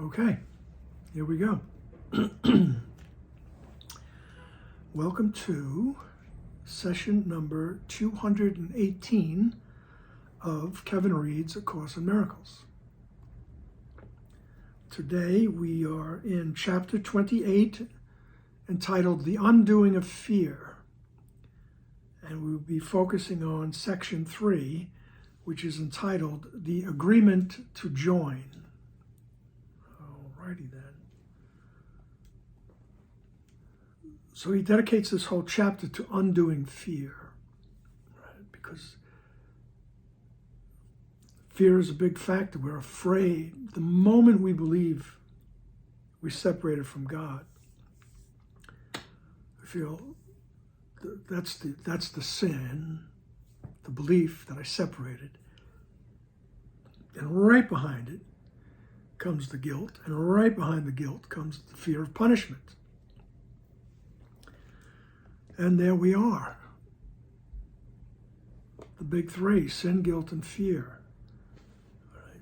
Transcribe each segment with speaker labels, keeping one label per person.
Speaker 1: Okay, here we go. Welcome to session number 218 of Kevin Reads A Course in Miracles. Today we are in chapter 28, entitled The Undoing of Fear. And we will be focusing on section 3, which is entitled The Agreement to Join. Alrighty then. So he dedicates this whole chapter to undoing fear, right? Because fear is a big factor. We're afraid. The moment we believe we're separated from God, we feel that's the sin, the belief that I separated. And right behind it comes the guilt, and right behind the guilt comes the fear of punishment. And there we are. The big three: sin, guilt, and fear. Right?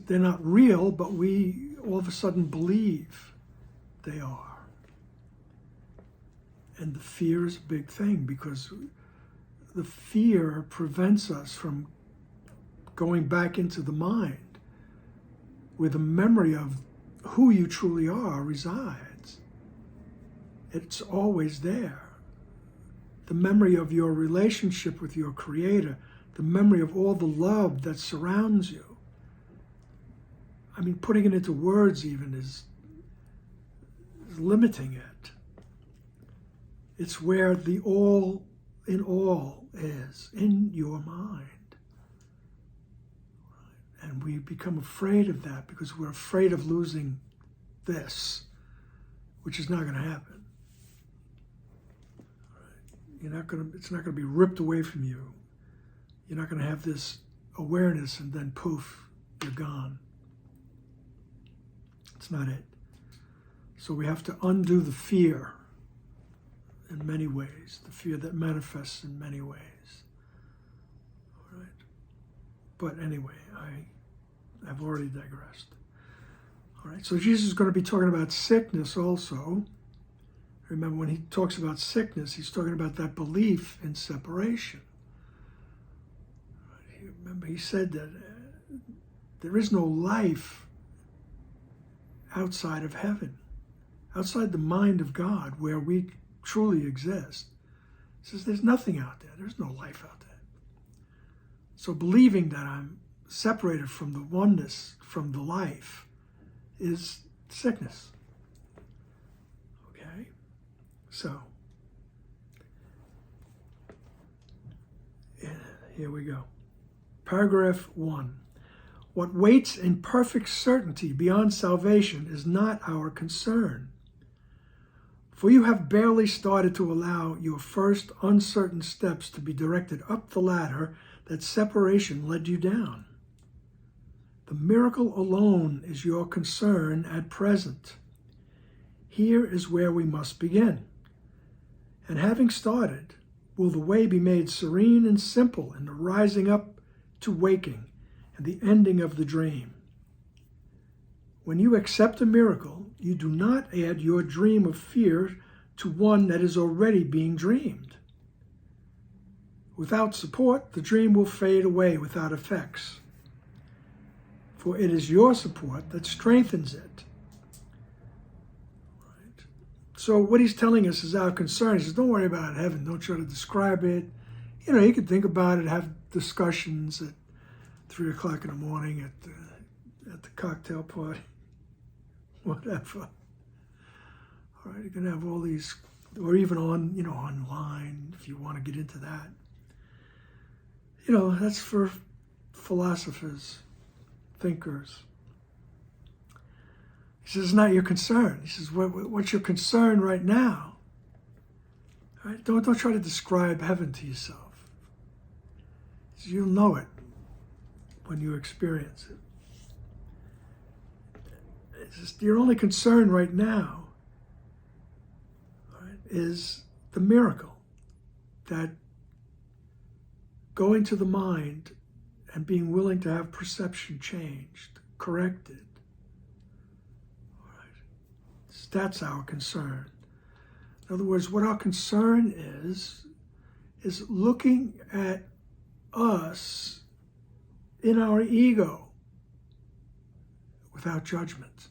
Speaker 1: They're not real, but we all of a sudden believe they are. And the fear is a big thing, because the fear prevents us from going back into the mind where the memory of who you truly are resides. It's always there. The memory of your relationship with your Creator, the memory of all the love that surrounds you. I mean, putting it into words even is limiting it. It's where the all in all is, in your mind. And we become afraid of that because we're afraid of losing this, which is not going to happen. It's not going to be ripped away from you. You're not going to have this awareness and then poof, you're gone. It's not it. So we have to undo the fear in many ways, the fear that manifests in many ways. All right. But anyway, I've already digressed. All right, so Jesus is going to be talking about sickness also. Remember, when he talks about sickness, he's talking about that belief in separation. Remember, he said that there is no life outside of heaven, outside the mind of God, where we truly exist. He says there's nothing out there. There's no life out there. So believing that I'm separated from the oneness, from the life, is sickness. Okay? So, here we go. Paragraph 1. What waits in perfect certainty beyond salvation is not our concern. For you have barely started to allow your first uncertain steps to be directed up the ladder that separation led you down. The miracle alone is your concern at present. Here is where we must begin. And having started, will the way be made serene and simple in the rising up to waking and the ending of the dream. When you accept a miracle, you do not add your dream of fear to one that is already being dreamed. Without support, the dream will fade away without effects. For it is your support that strengthens it. Right. So what he's telling us is our concern. He says, don't worry about heaven. Don't try to describe it. You can think about it, have discussions at 3 o'clock in the morning at the cocktail party, whatever. All right, you're going to have all these, or even online, if you want to get into that. That's for philosophers, thinkers. He says, it's not your concern. He says, what's your concern right now? All right? Don't try to describe heaven to yourself. He says, you'll know it when you experience it. He says, your only concern right now, all right, is the miracle that going to the mind and being willing to have perception changed, corrected, That's our concern. In other words, what our concern is looking at us in our ego without judgment.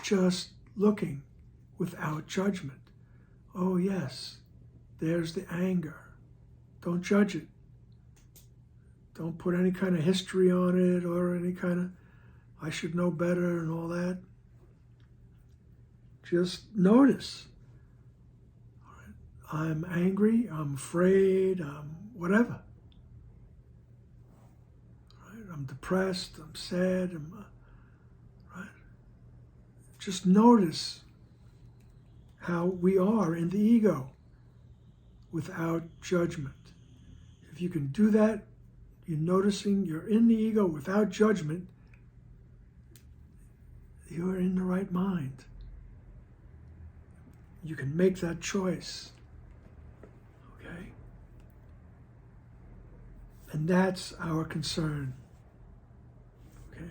Speaker 1: Just looking without judgment. Oh yes, there's the anger. Don't judge it. Don't put any kind of history on it or any kind of, I should know better and all that. Just notice. All right. I'm angry, I'm afraid, I'm whatever. All right. I'm depressed, I'm sad, right? Just notice how we are in the ego without judgment. If you can do that, you're noticing you're in the ego without judgment, you're in the right mind. You can make that choice. Okay? And that's our concern. Okay?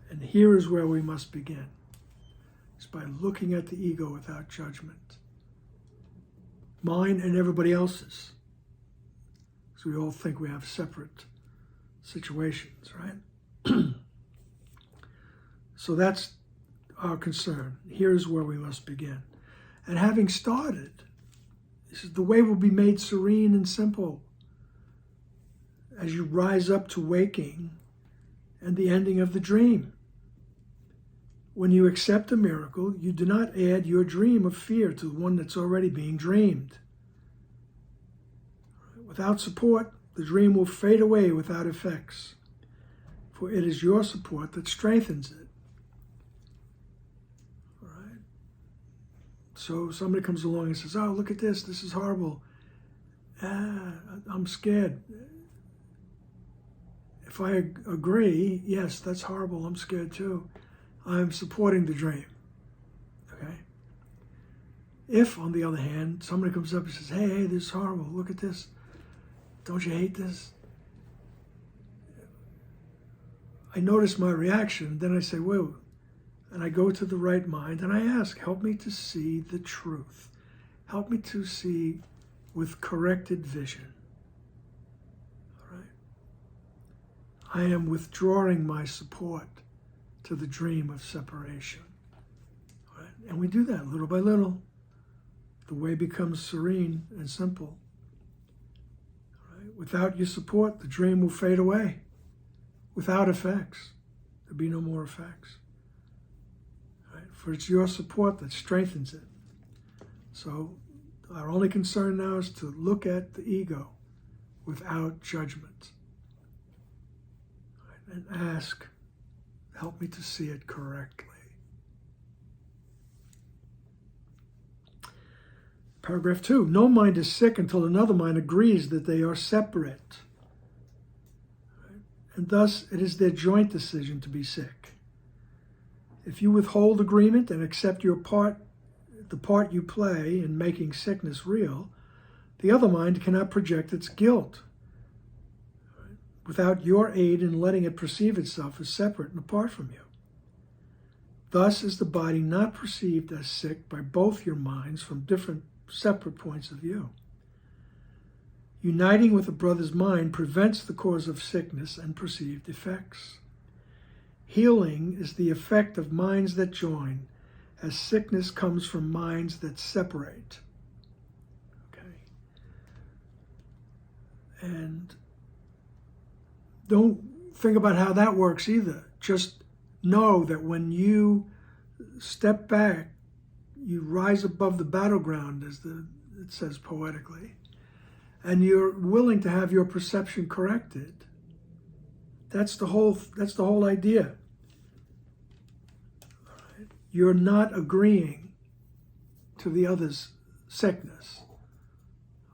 Speaker 1: And here is where we must begin. It's by looking at the ego without judgment. Mine and everybody else's. So we all think we have separate situations, right? So that's our concern. Here's where we must begin. And having started, this is the way will be made serene and simple as you rise up to waking and the ending of the dream. When you accept a miracle, you do not add your dream of fear to the one that's already being dreamed. Without support, the dream will fade away without effects, for it is your support that strengthens it. All right? So somebody comes along and says, oh, look at this is horrible. I'm scared. If I agree, yes, that's horrible, I'm scared too, I'm supporting the dream. Okay? If, on the other hand, somebody comes up and says, hey, this is horrible, look at this. Don't you hate this? I notice my reaction, then I say, whoa, and I go to the right mind and I ask, help me to see the truth. Help me to see with corrected vision. All right? I am withdrawing my support to the dream of separation. All right? And we do that little by little. The way becomes serene and simple. Without your support, the dream will fade away. Without effects, there'll be no more effects. Right? For it's your support that strengthens it. So our only concern now is to look at the ego without judgment. Right? And ask, help me to see it correctly. Paragraph 2, no mind is sick until another mind agrees that they are separate. Right? And thus it is their joint decision to be sick. If you withhold agreement and accept your part, the part you play in making sickness real, the other mind cannot project its guilt. Right? Without your aid in letting it perceive itself as separate and apart from you. Thus is the body not perceived as sick by both your minds from different separate points of view. Uniting with a brother's mind prevents the cause of sickness and perceived effects. Healing is the effect of minds that join, as sickness comes from minds that separate. Okay. And don't think about how that works either. Just know that when you step back, you rise above the battleground, as it says poetically, and you're willing to have your perception corrected. That's the whole idea. Right? You're not agreeing to the other's sickness.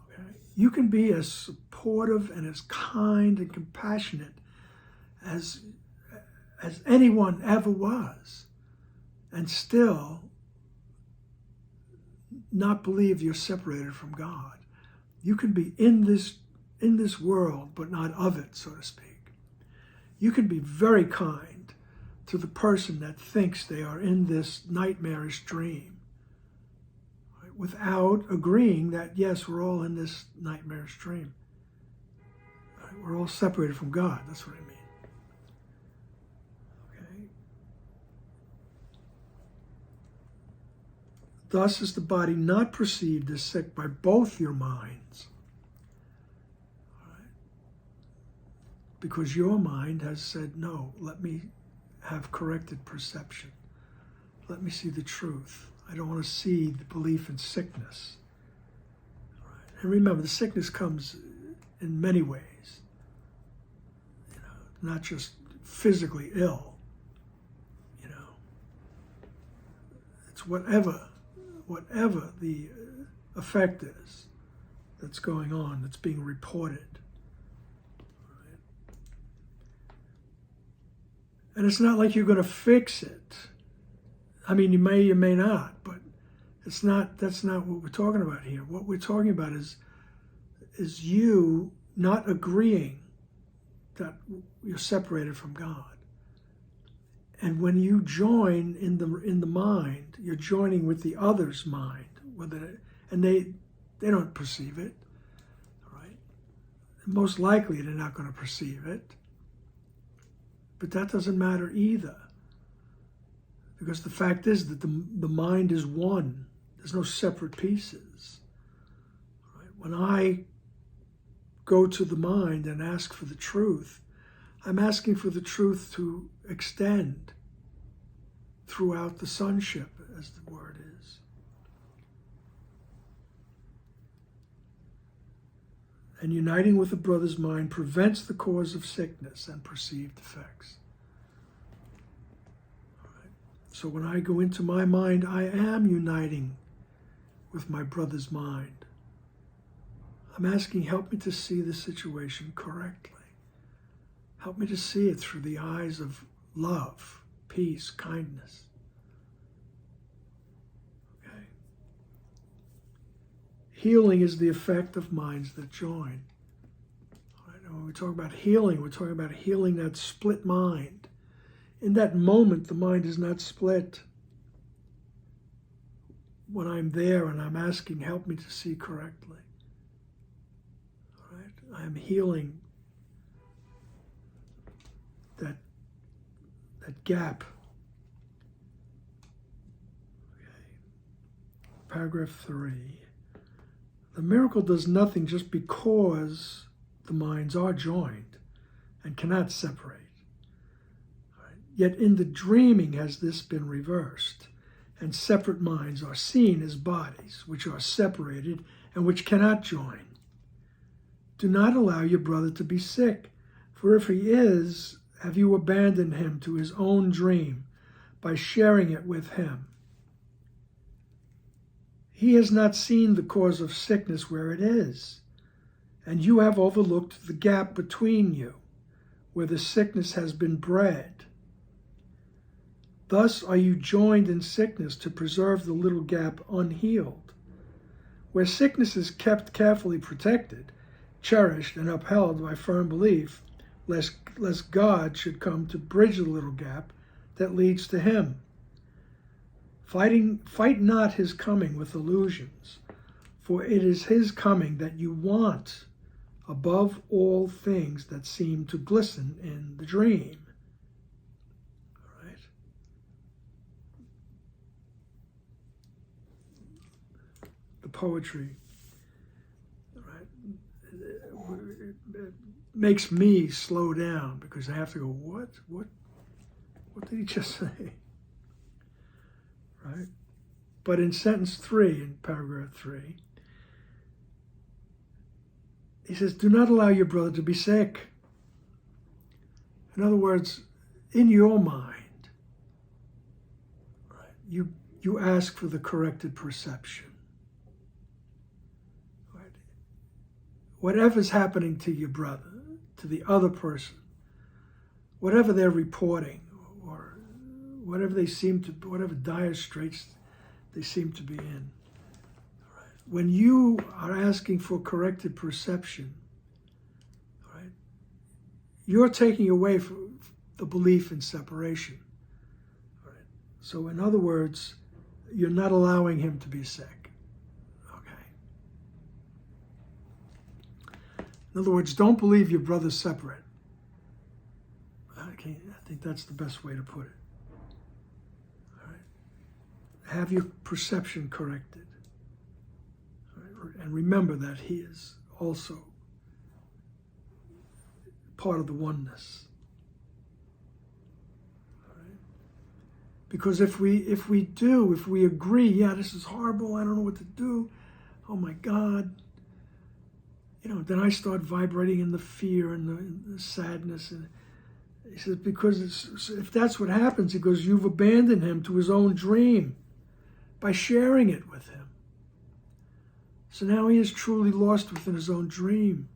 Speaker 1: Okay? You can be as supportive and as kind and compassionate as anyone ever was, and still not believe you're separated from God. You can be in this world, but not of it, so to speak. You can be very kind, to the person that thinks they are in this nightmarish dream, right? Without agreeing that, yes, we're all in this nightmarish dream. Right? We're all separated from God. That's what I mean. Okay? Thus is the body not perceived as sick by both your minds, right? Because your mind has said, no, let me have corrected perception. Let me see the truth. I don't want to see the belief in sickness. Right? And remember, the sickness comes in many ways. You know, not just physically ill. You know, it's whatever the effect is that's going on, that's being reported. And it's not like you're going to fix it. I mean, you may not, but that's not what we're talking about here. What we're talking about is you not agreeing that you're separated from God. And when you join in the mind, you're joining with the other's mind, and they don't perceive it, right? Most likely they're not going to perceive it. But that doesn't matter either, because the fact is that the mind is one. There's no separate pieces. Right? When I go to the mind and ask for the truth, I'm asking for the truth to extend throughout the sonship, as the word is. And uniting with the brother's mind prevents the cause of sickness and perceived effects. All right. So when I go into my mind, I am uniting with my brother's mind. I'm asking, help me to see the situation correctly. Help me to see it through the eyes of love, peace, kindness. Healing is the effect of minds that join. Right? When we talk about healing, we're talking about healing that split mind. In that moment, the mind is not split. When I'm there and I'm asking, help me to see correctly. Right? I'm healing that gap. Okay. Paragraph 3. The miracle does nothing just because the minds are joined and cannot separate. Right? Yet in the dreaming has this been reversed, and separate minds are seen as bodies, which are separated and which cannot join. Do not allow your brother to be sick, for if he is, have you abandoned him to his own dream by sharing it with him? He has not seen the cause of sickness where it is, and you have overlooked the gap between you, where the sickness has been bred. Thus are you joined in sickness to preserve the little gap unhealed. Where sickness is kept carefully protected, cherished, and upheld by firm belief, lest God should come to bridge the little gap that leads to him. Fight not his coming with illusions, for it is his coming that you want above all things that seem to glisten in the dream. All right? The poetry, all right, it makes me slow down because I have to go, what did he just say? Right? But in sentence 3, in paragraph 3, he says, do not allow your brother to be sick. In other words, in your mind, right, you ask for the corrected perception. Right? Whatever's happening to your brother, to the other person, whatever they're reporting, whatever dire straits they seem to be in. Right? When you are asking for corrected perception, right, you're taking away the belief in separation. So in other words, you're not allowing him to be sick. Okay. In other words, don't believe your brother's separate. Okay, I think that's the best way to put it. All right. Have your perception corrected. All right. And remember that he is also part of the oneness. Because if we agree, yeah, this is horrible, I don't know what to do, oh my God, then I start vibrating in the fear and the sadness. And he says, because if that's what happens, he goes, you've abandoned him to his own dream by sharing it with him. So now he is truly lost within his own dream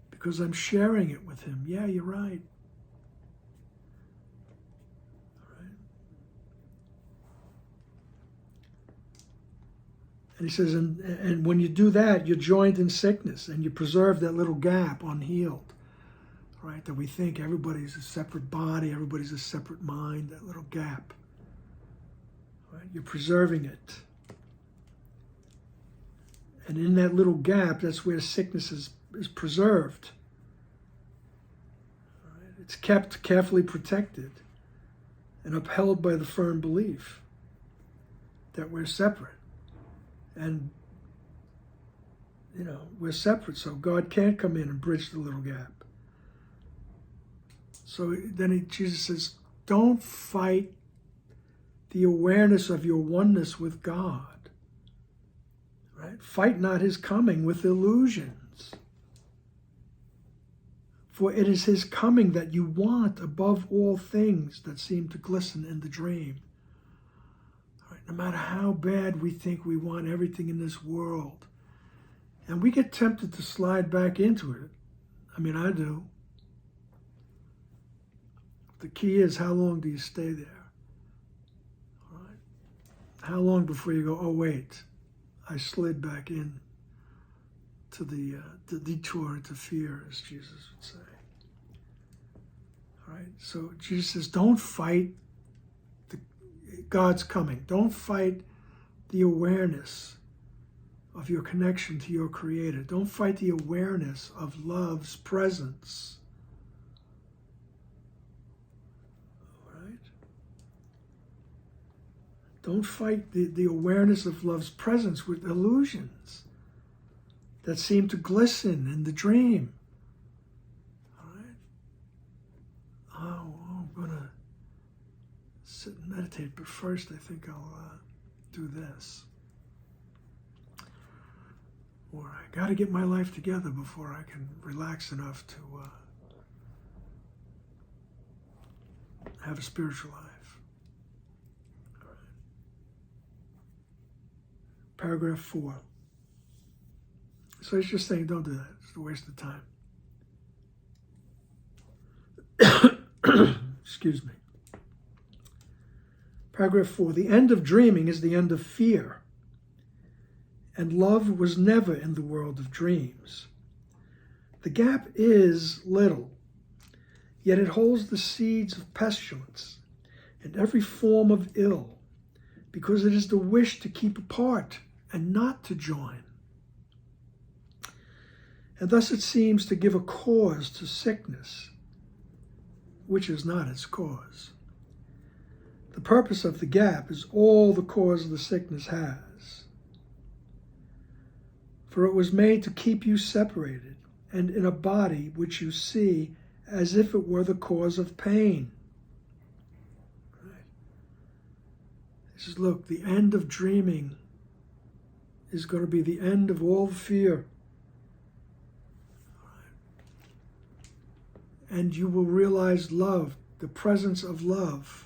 Speaker 1: because I'm sharing it with him. Yeah, you're right. And he says, and when you do that, you're joined in sickness and you preserve that little gap unhealed, right? That we think everybody's a separate body, everybody's a separate mind, that little gap, right? You're preserving it. And in that little gap, that's where sickness is preserved. Right? It's kept carefully protected and upheld by the firm belief that we're separate. And, we're separate, so God can't come in and bridge the little gap. So then Jesus says, don't fight the awareness of your oneness with God. Right? Fight not his coming with illusions. For it is his coming that you want above all things that seem to glisten in the dream. No matter how bad we think we want everything in this world. And we get tempted to slide back into it. I mean, I do. The key is, how long do you stay there? All right? How long before you go, oh, wait, I slid back in to the detour into fear, as Jesus would say. All right? So Jesus says, don't fight God's coming. Don't fight the awareness of your connection to your Creator. Don't fight the awareness of love's presence. All right? Don't fight the awareness of love's presence with illusions that seem to glisten in the dream. All right? I'm going to sit and meditate, but first I think I'll do this. Or I got to get my life together before I can relax enough to have a spiritual life. All right. Paragraph 4. So he's just saying, don't do that. It's a waste of time. Excuse me. Paragraph 4, the end of dreaming is the end of fear, and love was never in the world of dreams. The gap is little, yet it holds the seeds of pestilence and every form of ill, because it is the wish to keep apart and not to join. And thus it seems to give a cause to sickness, which is not its cause. The purpose of the gap is all the cause the sickness has. For it was made to keep you separated and in a body which you see as if it were the cause of pain. Right? He says, look, the end of dreaming is going to be the end of all fear. And you will realize love, the presence of love.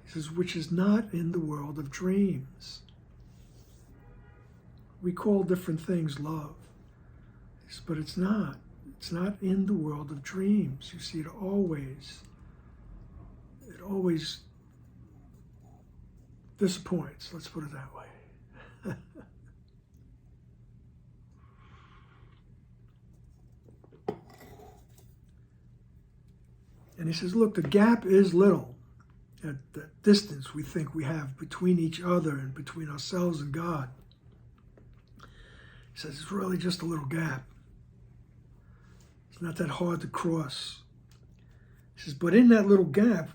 Speaker 1: He says, which is not in the world of dreams. We call different things love, but it's not. It's not in the world of dreams. You see, it always disappoints, let's put it that way. And he says, look, the gap is little, that distance we think we have between each other and between ourselves and God. He says it's really just a little gap. It's not that hard to cross. He says, but in that little gap,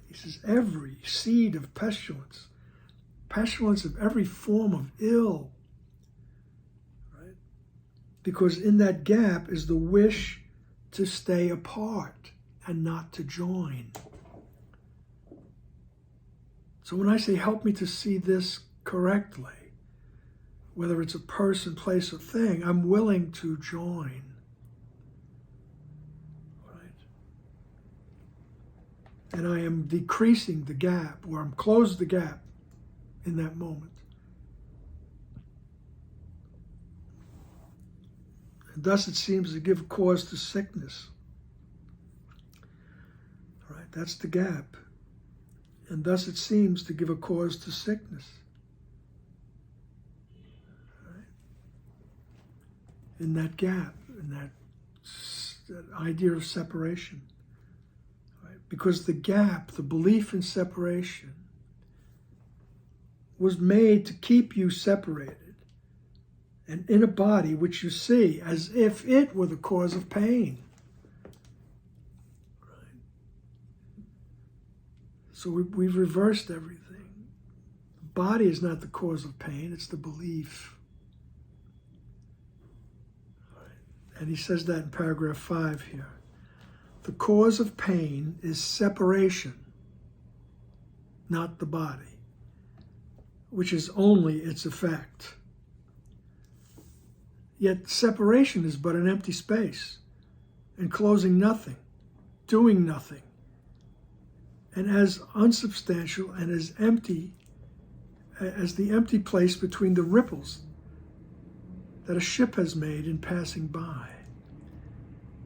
Speaker 1: he says, every seed of pestilence of every form of ill, right? Because in that gap is the wish to stay apart and not to join. So when I say, help me to see this correctly, whether it's a person, place, or thing, I'm willing to join. Right? And I am decreasing the gap, or I'm closing the gap in that moment. And thus it seems to give cause to sickness. Right? That's the gap. And thus it seems to give a cause to sickness. Right? In that gap, in that idea of separation. Right? Because the gap, the belief in separation, was made to keep you separated and in a body which you see as if it were the cause of pain. Right? So we've reversed everything. The body is not the cause of pain, it's the belief. Right? And he says that in paragraph 5 here. The cause of pain is separation, not the body, which is only its effect. Yet separation is but an empty space, enclosing nothing, doing nothing, and as unsubstantial and as empty as the empty place between the ripples that a ship has made in passing by,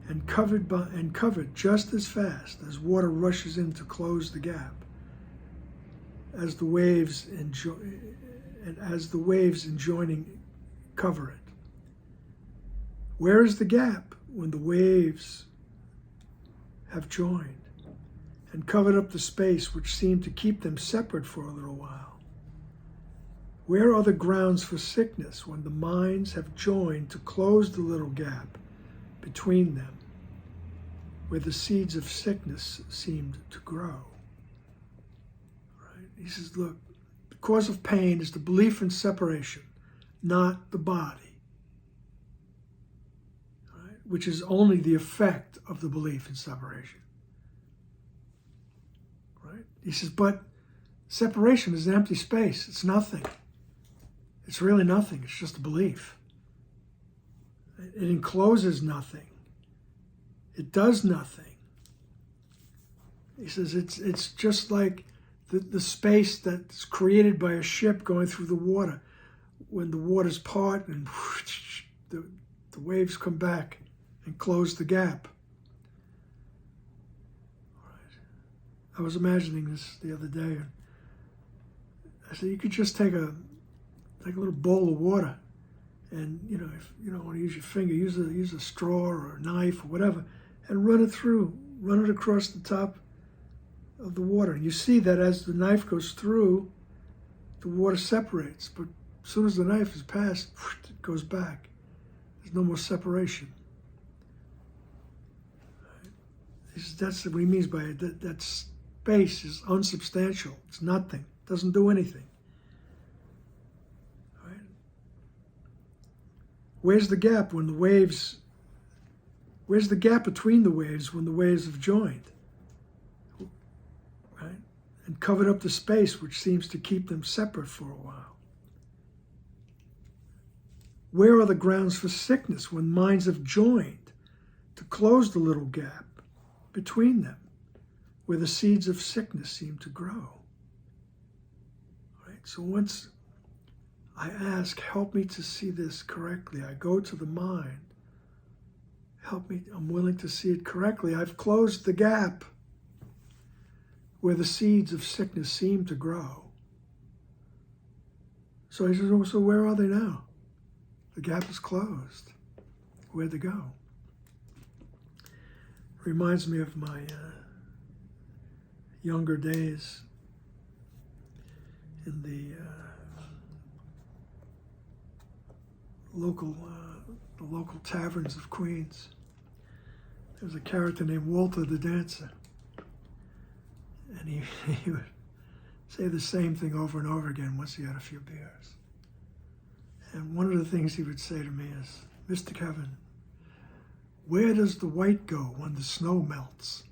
Speaker 1: and covered just as fast as water rushes in to close the gap, as the waves enjoining cover it. Where is the gap when the waves have joined and covered up the space which seemed to keep them separate for a little while? Where are the grounds for sickness when the minds have joined to close the little gap between them, where the seeds of sickness seemed to grow? He says, look, the cause of pain is the belief in separation, not the body, right? Which is only the effect of the belief in separation. Right? He says, but separation is an empty space. It's nothing. It's really nothing. It's just a belief. It encloses nothing. It does nothing. He says it's just like the space that's created by a ship going through the water. When the waters part and the waves come back and close the gap. Right. I was imagining this the other day. I said, you could just take a little bowl of water, and if you don't want to use your finger, use a straw or a knife or whatever, and run it across the top of the water. And you see that as the knife goes through, the water separates. But as soon as the knife is passed, it goes back. There's no more separation. That's what he means by it. That space is unsubstantial. It's nothing. It doesn't do anything. Right? Where's the gap when the waves? Where's the gap between the waves when the waves have joined? Right? And covered up the space which seems to keep them separate for a while. Where are the grounds for sickness when minds have joined to close the little gap between them, where the seeds of sickness seem to grow? Right? So once I ask, help me to see this correctly, I go to the mind, help me, I'm willing to see it correctly. I've closed the gap where the seeds of sickness seem to grow. So he says, oh, so where are they now? The gap is closed. Where'd they go? Reminds me of my younger days in the local taverns of Queens. There was a character named Walter the Dancer, and he would say the same thing over and over again once he had a few beers. And one of the things he would say to me is, "Mr. Kevin, where does the white go when the snow melts?"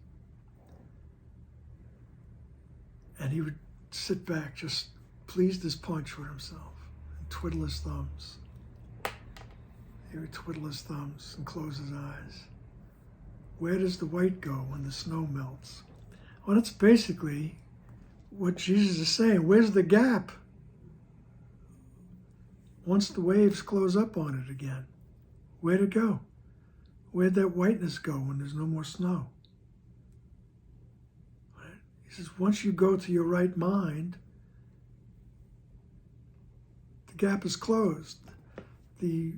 Speaker 1: And he would sit back, just pleased as punch with himself, and twiddle his thumbs. He would twiddle his thumbs and close his eyes. Where does the white go when the snow melts? Well, that's basically what Jesus is saying. Where's the gap once the waves close up on it again? Where'd it go? Where'd that whiteness go when there's no more snow? Right? He says, once you go to your right mind, the gap is closed. The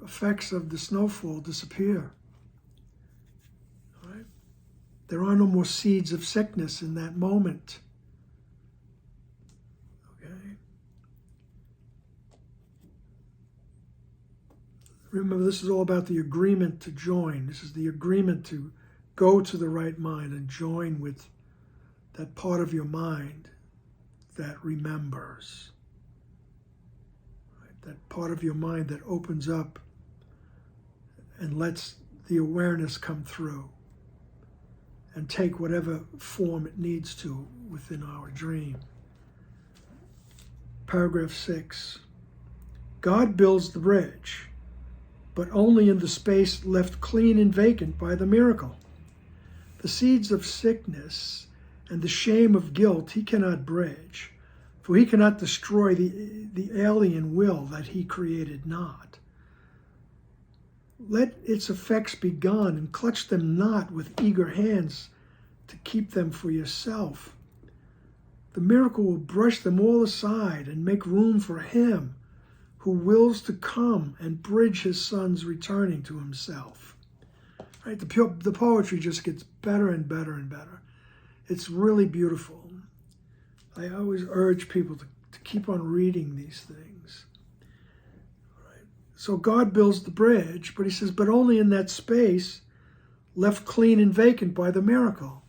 Speaker 1: effects of the snowfall disappear. Right? There are no more seeds of sickness in that moment. Okay? Remember, this is all about the agreement to join. This is the agreement to go to the right mind and join with that part of your mind that remembers. Right? That part of your mind that opens up and lets the awareness come through and take whatever form it needs to within our dream. Paragraph 6. God builds the bridge, but only in the space left clean and vacant by the miracle. The seeds of sickness and the shame of guilt he cannot bridge, for he cannot destroy the alien will that he created not. Let its effects be gone, and clutch them not with eager hands to keep them for yourself. The miracle will brush them all aside and make room for him who wills to come and bridge his son's returning to himself. Right? The poetry just gets better and better and better. It's really beautiful. I always urge people to keep on reading these things. Right? So God builds the bridge, but he says, but only in that space left clean and vacant by the miracle.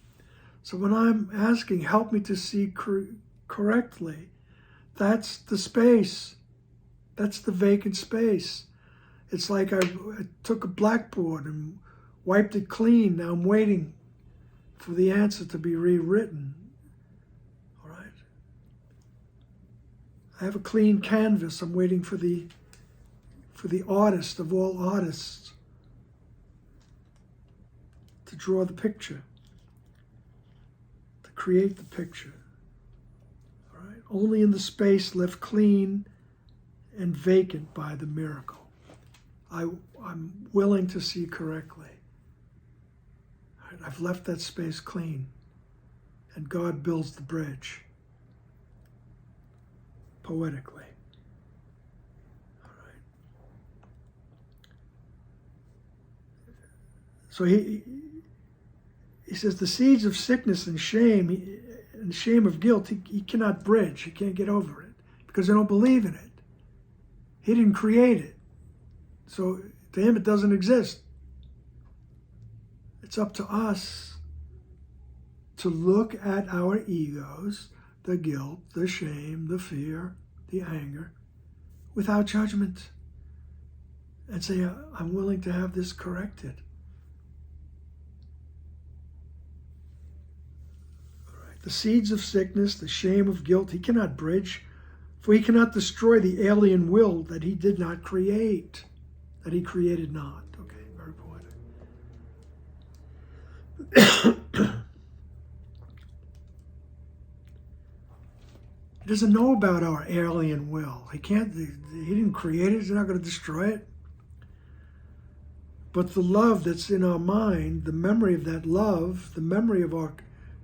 Speaker 1: So when I'm asking, help me to see correctly, that's the space. That's the vacant space. It's like I took a blackboard and wiped it clean. Now I'm waiting for the answer to be rewritten. All right. I have a clean canvas. I'm waiting for the artist of all artists to draw the picture, to create the picture. All right. Only in the space left clean and vacant by the miracle. I'm willing to see correctly. I've left that space clean, and God builds the bridge poetically. All right. So he says the seeds of sickness and shame and shame of guilt he cannot bridge. He can't get over it because they don't believe in it. He didn't create it. So to him, it doesn't exist. It's up to us to look at our egos, the guilt, the shame, the fear, the anger, without judgment, and say, I'm willing to have this corrected. All right. The seeds of sickness, the shame of guilt, he cannot bridge, for he cannot destroy the alien will that he did not create, that he created not. Okay, very poetic. He doesn't know about our alien will. He didn't create it. He's not going to destroy it. But the love that's in our mind, the memory of that love, the memory of our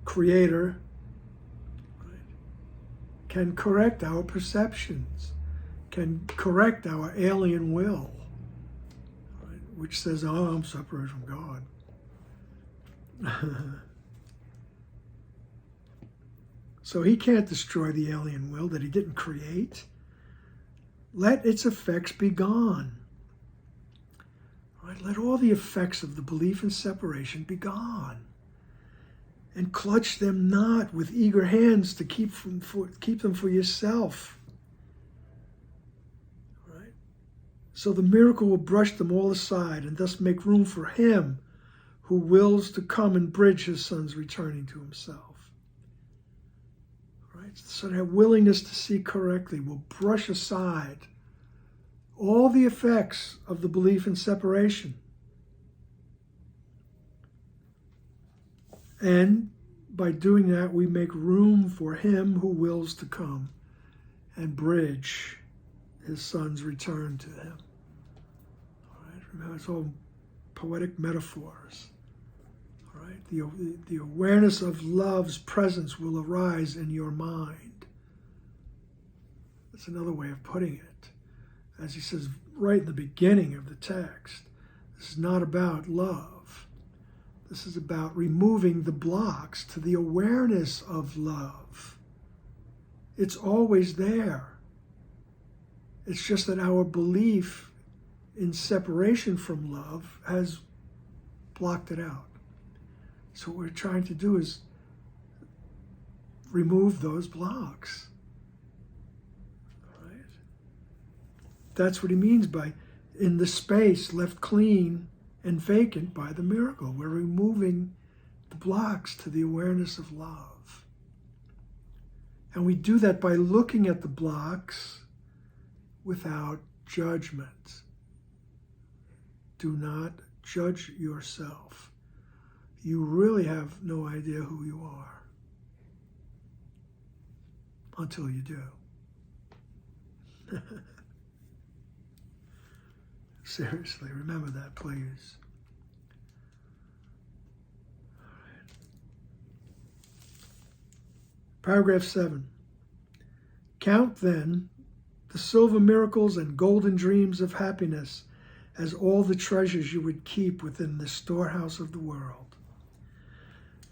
Speaker 1: Creator, can correct our perceptions, can correct our alien will, right? Which says, oh, I'm separated from God. So he can't destroy the alien will that he didn't create. Let its effects be gone. Right? Let all the effects of the belief in separation be gone. And clutch them not with eager hands to keep them for yourself. Right? So the miracle will brush them all aside and thus make room for him who wills to come and bridge his son's returning to himself. Right? So that willingness to see correctly will brush aside all the effects of the belief in separation. And by doing that, we make room for him who wills to come and bridge his son's return to him. All right? Remember, it's all poetic metaphors. All right? The awareness of love's presence will arise in your mind. That's another way of putting it. As he says right in the beginning of the text, this is not about love. This is about removing the blocks to the awareness of love. It's always there. It's just that our belief in separation from love has blocked it out. So what we're trying to do is remove those blocks. All right? That's what he means by in the space left clean and vacant by the miracle. We're removing the blocks to the awareness of love. And we do that by looking at the blocks without judgment. Do not judge yourself. You really have no idea who you are until you do. Seriously, remember that, please. All right. Paragraph 7. Count then the silver miracles and golden dreams of happiness as all the treasures you would keep within the storehouse of the world.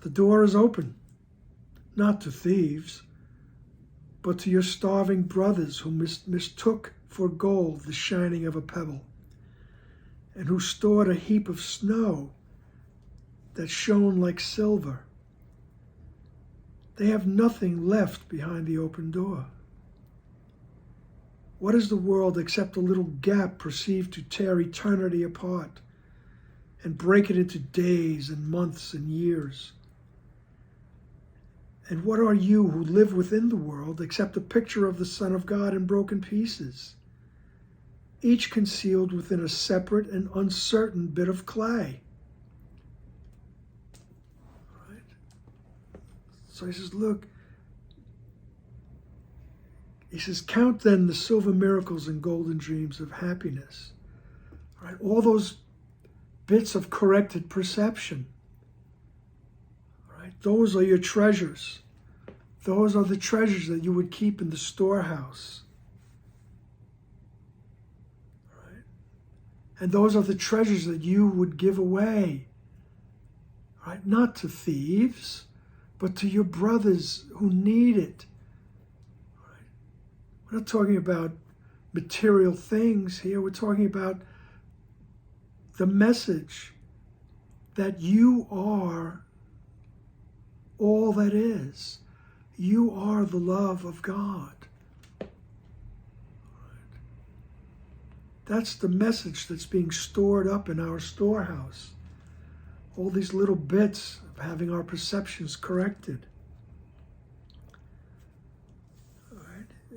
Speaker 1: The door is open, not to thieves, but to your starving brothers who mistook for gold the shining of a pebble, and who stored a heap of snow that shone like silver. They have nothing left behind the open door. What is the world except a little gap perceived to tear eternity apart and break it into days and months and years? And what are you who live within the world except a picture of the Son of God in broken pieces, each concealed within a separate and uncertain bit of clay? Right? So he says, look, he says, count then the silver miracles and golden dreams of happiness. Right? All those bits of corrected perception. Right? Those are your treasures. Those are the treasures that you would keep in the storehouse. Right? And those are the treasures that you would give away. Right? Not to thieves, but to your brothers who need it. We're not talking about material things here. We're talking about the message that you are all that is. You are the love of God. That's the message that's being stored up in our storehouse. All these little bits of having our perceptions corrected.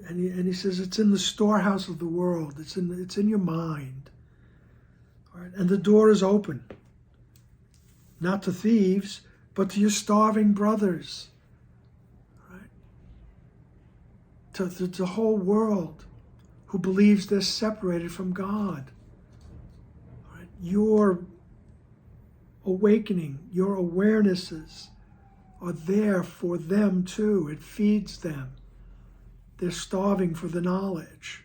Speaker 1: And he says it's in the storehouse of the world. It's in your mind. All right? And the door is open. Not to thieves, but to your starving brothers. Right? To the whole world who believes they're separated from God. All right? Your awakening, your awarenesses are there for them too. It feeds them. They're starving for the knowledge.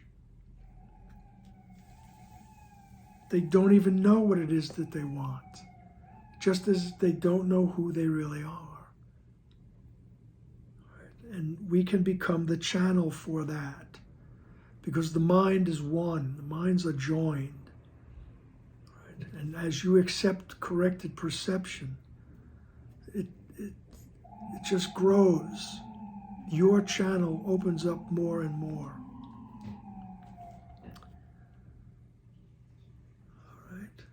Speaker 1: They don't even know what it is that they want, just as they don't know who they really are. And we can become the channel for that, because the mind is one. The minds are joined. Right? And as you accept corrected perception, it just grows. Your channel opens up more and more. All right.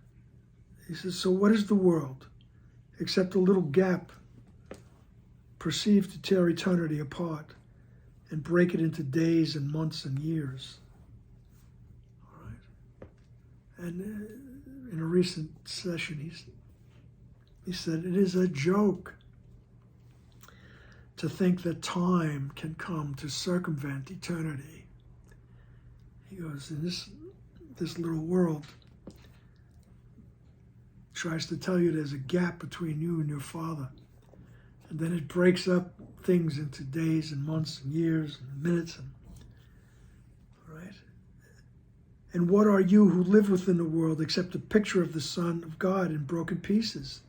Speaker 1: He says, so what is the world except a little gap perceived to tear eternity apart and break it into days and months and years? All right. And in a recent session, he said, it is a joke to think that time can come to circumvent eternity. He goes, in this little world tries to tell you there's a gap between you and your Father. And then it breaks up things into days and months and years and minutes. All right? And what are you who live within the world except a picture of the Son of God in broken pieces,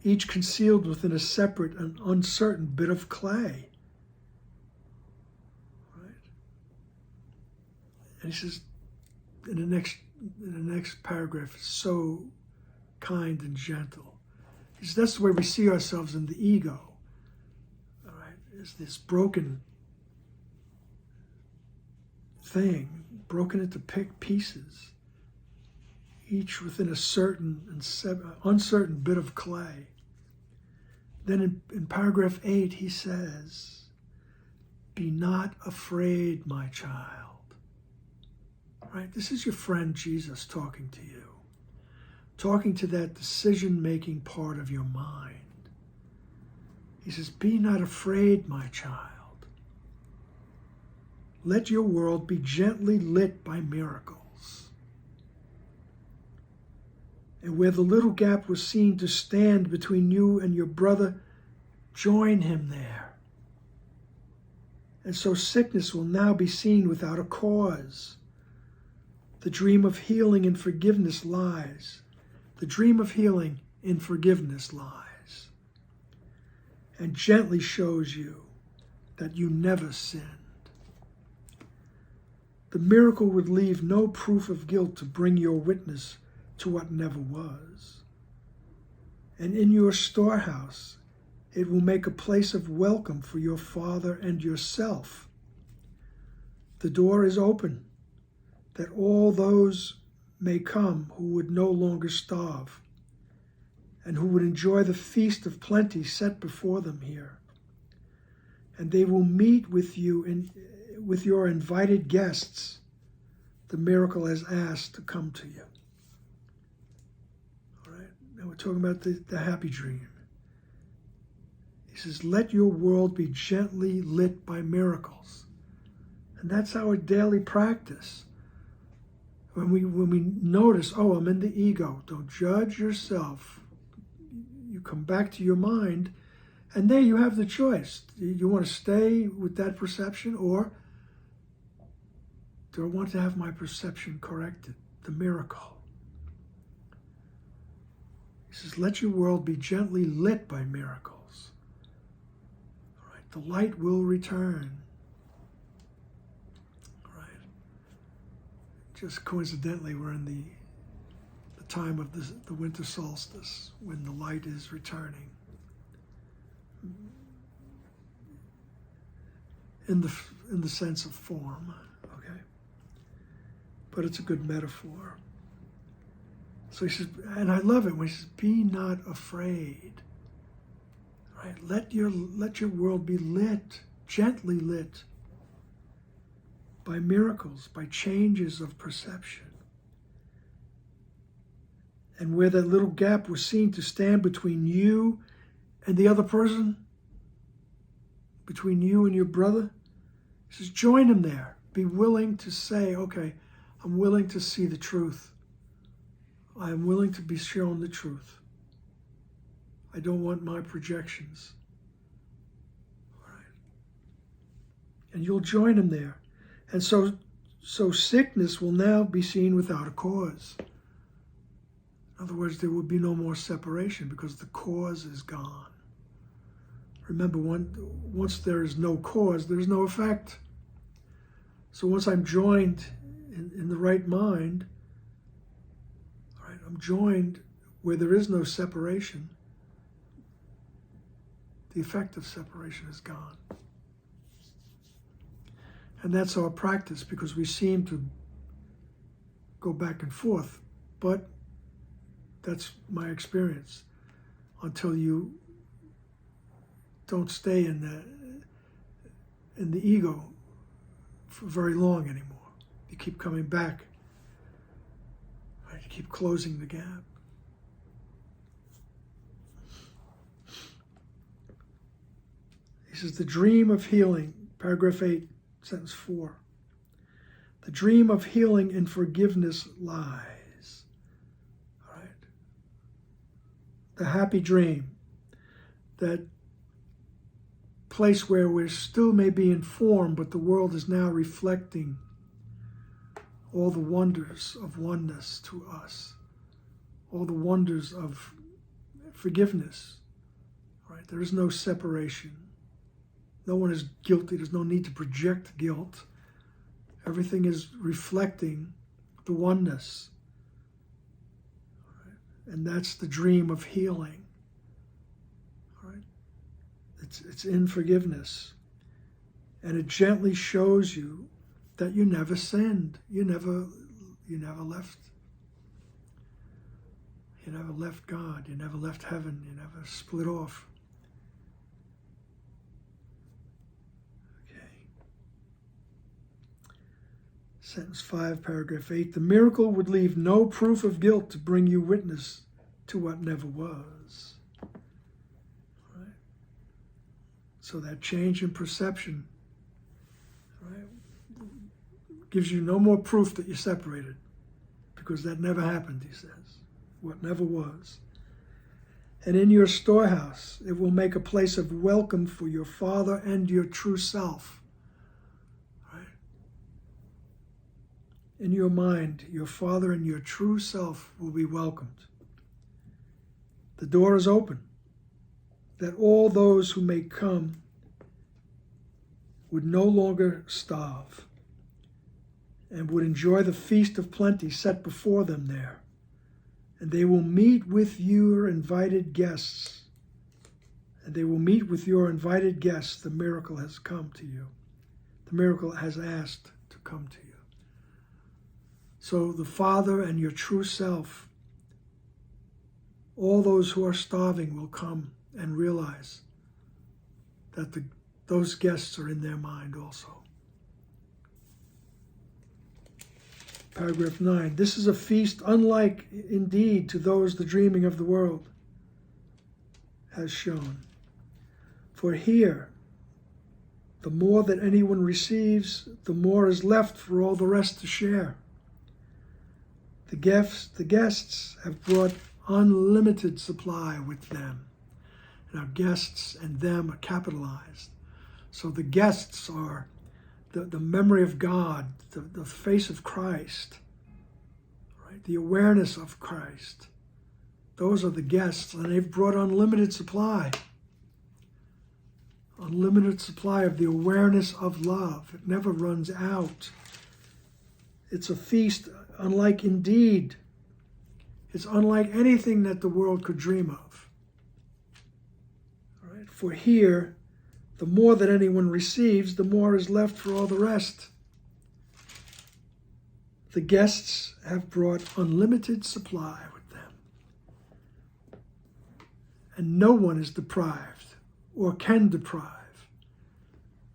Speaker 1: each concealed within a separate and uncertain bit of clay? Right? And he says in the next paragraph, so kind and gentle. He says that's the way we see ourselves in the ego. All right, is this broken thing, broken into pieces, each within a certain and uncertain bit of clay. Then in paragraph 8, he says, be not afraid, my child. Right? This is your friend Jesus talking to you, talking to that decision-making part of your mind. He says, be not afraid, my child. Let your world be gently lit by miracles. And where the little gap was seen to stand between you and your brother, join him there. And so sickness will now be seen without a cause. The dream of healing and forgiveness lies. The dream of healing in forgiveness lies. And gently shows you that you never sinned. The miracle would leave no proof of guilt to bring your witness to what never was. And in your storehouse, it will make a place of welcome for your Father and yourself. The door is open, that all those may come who would no longer starve, and who would enjoy the feast of plenty set before them here. And they will meet with you with your invited guests, the miracle has asked to come to you. All right, now we're talking about the happy dream. He says, let your world be gently lit by miracles. And that's our daily practice. When we notice, oh, I'm in the ego, don't judge yourself. You come back to your mind, and there you have the choice. You want to stay with that perception, or do I want to have my perception corrected? The miracle. He says, let your world be gently lit by miracles. All right, the light will return. Just coincidentally, we're in the time of the winter solstice, when the light is returning. In the sense of form, okay? But it's a good metaphor. So he says, and I love it when he says, be not afraid. Right? Let your world be lit, gently lit, by miracles, by changes of perception. And where that little gap was seen to stand between you and the other person, between you and your brother, he says, join him there. Be willing to say, okay, I'm willing to see the truth. I am willing to be shown the truth. I don't want my projections. All right. And you'll join him there. And so sickness will now be seen without a cause. In other words, there will be no more separation because the cause is gone. Remember, once there is no cause, there's no effect. So once I'm joined in the right mind, all right, I'm joined where there is no separation, the effect of separation is gone. And that's our practice, because we seem to go back and forth, but that's my experience. Until you don't stay in the ego for very long anymore. You keep coming back. Right? You keep closing the gap. He says, the dream of healing, paragraph 8, sentence 4. The dream of healing and forgiveness lies. All right. The happy dream, that place where we still may be informed, but the world is now reflecting all the wonders of oneness to us, all the wonders of forgiveness. Right? There is no separation. No one is guilty. There's no need to project guilt. Everything is reflecting the oneness. Right? And that's the dream of healing. Right? It's in forgiveness. And it gently shows you that you never sinned. You never left. You never left God. You never left heaven. You never split off. Sentence 5, paragraph 8. The miracle would leave no proof of guilt to bring you witness to what never was. Right? So that change in perception, right, gives you no more proof that you're separated, because that never happened, he says. What never was. And in your storehouse, it will make a place of welcome for your Father and your true self. In your mind, your Father and your true self will be welcomed. The door is open, that all those who may come would no longer starve and would enjoy the feast of plenty set before them there. And they will meet with your invited guests. And they will meet with your invited guests. The miracle has come to you. The miracle has asked to come to you. So the Father and your true self, all those who are starving will come and realize that those guests are in their mind also. Paragraph 9. This is a feast unlike indeed to those the dreaming of the world has shown. For here, the more that anyone receives, the more is left for all the rest to share. The guests have brought unlimited supply with them. And our guests and them are capitalized. So the guests are the memory of God, the face of Christ, right? The awareness of Christ. Those are the guests, and they've brought unlimited supply. Unlimited supply of the awareness of love. It never runs out. It's a feast unlike indeed. It's unlike anything that the world could dream of. All right? For here, the more that anyone receives, the more is left for all the rest. The guests have brought unlimited supply with them. And no one is deprived or can deprive.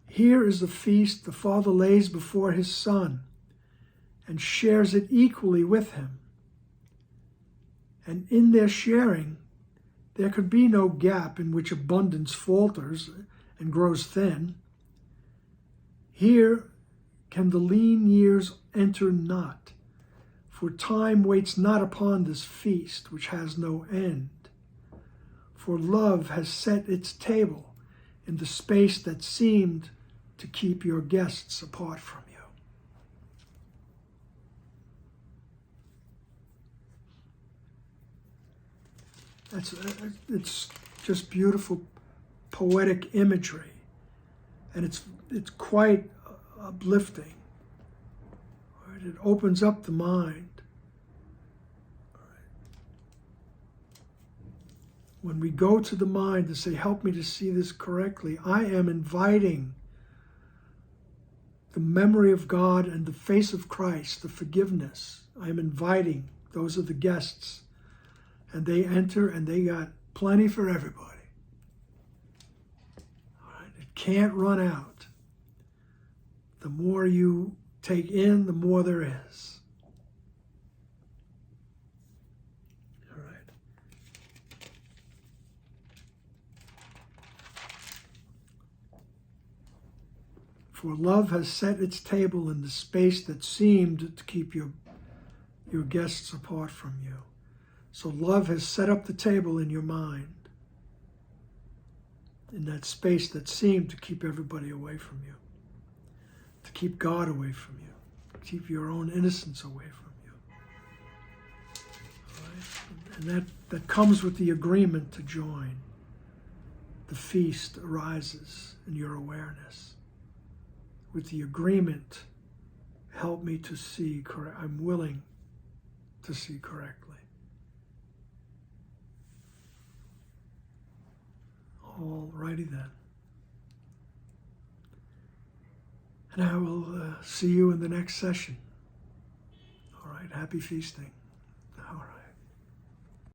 Speaker 1: Here is a feast the Father lays before his Son and shares it equally with him. And in their sharing, there could be no gap in which abundance falters and grows thin. Here can the lean years enter not, for time waits not upon this feast which has no end. For love has set its table in the space that seemed to keep your guests apart from you. It's just beautiful poetic imagery, and it's quite uplifting. Right? It opens up the mind. When we go to the mind to say, help me to see this correctly, I am inviting the memory of God and the face of Christ, the forgiveness. I am inviting, those are the guests. And they enter and they got plenty for everybody. All right? It can't run out. The more you take in, the more there is. For love has set its table in the space that seemed to keep your guests apart from you. So love has set up the table in your mind, in that space that seemed to keep everybody away from you, to keep God away from you, to keep your own innocence away from you. All right? And that comes with the agreement to join. The feast arises in your awareness. With the agreement, help me to see correct. I'm willing to see correctly. All righty then. And I will see you in the next session. All right, happy feasting.